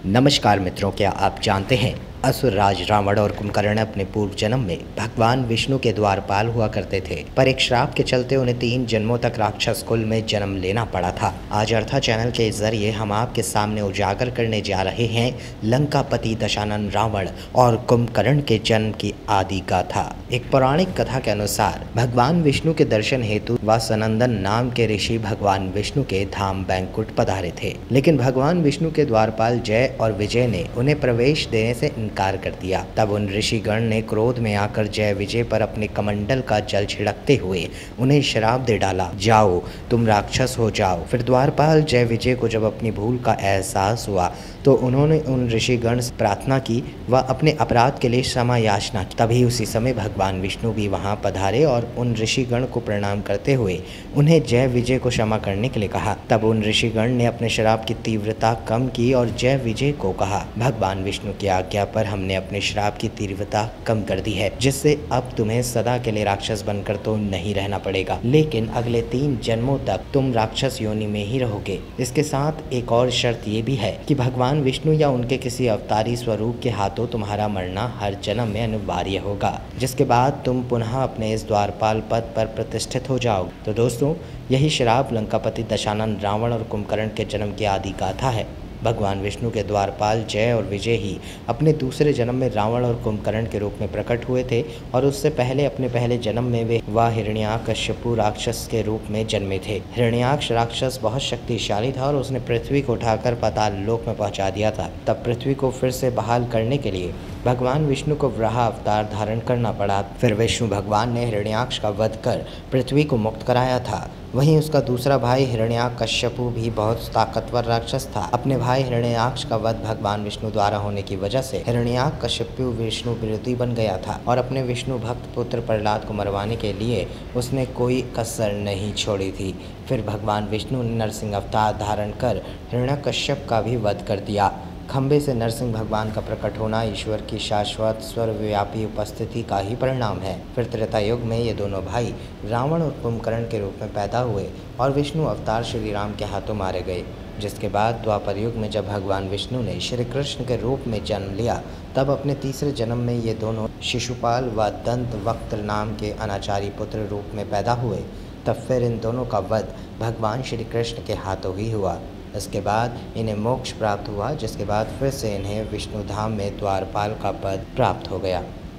नमस्कार मित्रों, क्या आप जानते हैं असुर राज रावण और कुंभकर्ण अपने पूर्व जन्म में भगवान विष्णु के द्वारपाल हुआ करते थे, पर एक श्राप के चलते उन्हें 3 जन्मों तक राक्षस कुल में जन्म लेना पड़ा था। आज अर्था चैनल के जरिए हम आपके सामने उजागर करने जा रहे हैं लंकापति दशानन रावण और कुंभकर्ण के जन्म की आदि गाथा। एक पौराणिक कथा के अनुसार भगवान विष्णु के दर्शन हेतु वासनंदन नाम के ऋषि भगवान विष्णु के धाम बैंकुट पधारे थे, लेकिन भगवान विष्णु के द्वारपाल जय और विजय ने उन्हें प्रवेश देने से इनकार कर दिया। तब उन ऋषिगण ने क्रोध में आकर जय विजय पर अपने कमंडल का जल छिड़कते हुए उन्हें श्राप दे डाला, जाओ तुम राक्षस हो जाओ। फिर द्वारपाल जय विजय को जब अपनी भूल का एहसास हुआ तो उन्होंने उन ऋषिगण से प्रार्थना की व अपने अपराध के लिए क्षमा याचना की। तभी उसी समय भगवान विष्णु भी वहां पधारे और उन ऋषिगण को प्रणाम करते हुए उन्हें जय विजय को क्षमा करने के लिए कहा। तब उन ऋषिगण ने अपने श्राप की तीव्रता कम की और जय विजय को कहा, भगवान विष्णु की आज्ञा पर हमने अपने श्राप की तीव्रता कम कर दी है, जिससे अब तुम्हें सदा के लिए राक्षस बनकर तो नहीं रहना पड़ेगा, लेकिन अगले 3 जन्मों तक तुम राक्षस योनि में ही रहोगे। इसके साथ एक और शर्त ये भी है कि भगवान विष्णु या उनके किसी अवतारी स्वरूप के हाथों तुम्हारा मरना हर जन्म में अनिवार्य होगा, जिसके बाद तुम पुनः अपने इस द्वारपाल पद पर प्रतिष्ठित हो जाओगे। तो दोस्तों, यही श्राप लंकापति दशानन रावण और कुंभकर्ण के जन्म की आदि गाथा है। भगवान विष्णु के द्वारपाल जय और विजय ही अपने दूसरे जन्म में रावण और कुंभकर्ण के रूप में प्रकट हुए थे, और उससे पहले अपने पहले जन्म में वे हिरण्याकश्यपु राक्षस के रूप में जन्मे थे। हिरण्याक्ष राक्षस बहुत शक्तिशाली था और उसने पृथ्वी को उठाकर पाताल लोक में पहुंचा दिया था। तब पृथ्वी को फिर से बहाल करने के लिए भगवान विष्णु को वराह अवतार धारण करना पड़ा। फिर विष्णु भगवान ने हिरण्याक्ष का वध कर पृथ्वी को मुक्त कराया था। वहीं उसका दूसरा भाई हिरण्याकश्यपु भी बहुत ताकतवर राक्षस था। अपने भाई हिरण्याक्ष का वध भगवान विष्णु द्वारा होने की वजह से हिरण्याकश्यपु विष्णु विरोधी बन गया था और अपने विष्णु भक्त पुत्र प्रहलाद को मरवाने के लिए उसने कोई कसर नहीं छोड़ी थी। फिर भगवान विष्णु ने नरसिंह अवतार धारण कर हिरण्याकश्यप का भी वध कर दिया। खंबे से नरसिंह भगवान का प्रकट होना ईश्वर की शाश्वत सर्वव्यापी उपस्थिति का ही परिणाम है। फिर त्रेता युग में ये दोनों भाई रावण और कुंभकर्ण के रूप में पैदा हुए और विष्णु अवतार श्री राम के हाथों मारे गए। जिसके बाद द्वापर युग में जब भगवान विष्णु ने श्री कृष्ण के रूप में जन्म लिया, तब अपने तीसरे जन्म में ये दोनों शिशुपाल व दंत वक्त्र नाम के अनाचारी पुत्र रूप में पैदा हुए। तब फिर इन दोनों का वध भगवान श्री कृष्ण के हाथों ही हुआ। इसके बाद इन्हें मोक्ष प्राप्त हुआ, जिसके बाद फिर से इन्हें विष्णु धाम में द्वारपाल का पद प्राप्त हो गया।